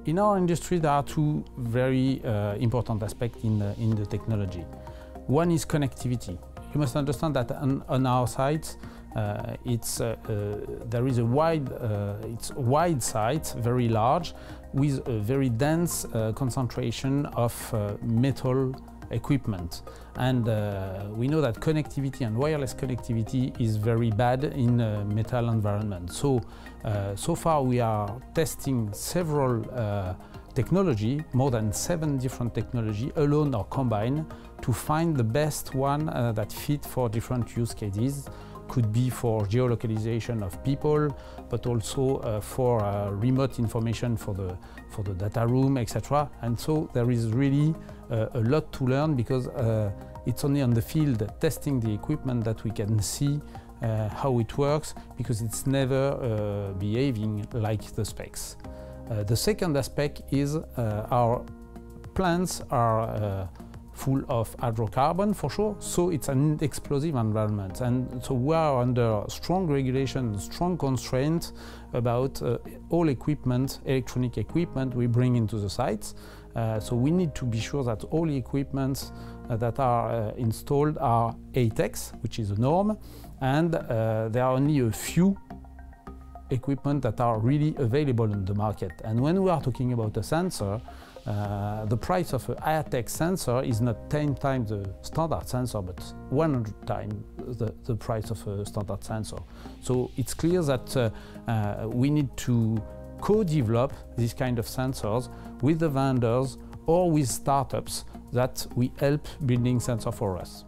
In our industry, there are two very important aspects in the technology. One is connectivity. You must understand that on our sites, there is a wide site, very large, with a very dense concentration of metal equipment. And we know that connectivity and wireless connectivity is very bad in a metal environment. So far we are testing several technology, more than 7 different technology, alone or combined, to find the best one that fit for different use cases. Could be for geolocalization of people, but also for remote information for the data room, etc. And so there is really a lot to learn, because it's only on the field testing the equipment that we can see how it works, because it's never behaving like the specs. The second aspect is our plants are full of hydrocarbon, for sure, so it's an explosive environment, and so we are under strong regulation, strong constraint about all equipment, electronic equipment we bring into the sites. So we need to be sure that all the equipment that are installed are ATEX, which is a norm, and there are only a few equipment that are really available in the market. And when we are talking about a sensor, the price of an ATEX sensor is not 10 times the standard sensor, but 100 times the price of a standard sensor. So it's clear that we need to co-develop this kind of sensors with the vendors or with startups that we help building sensor for us.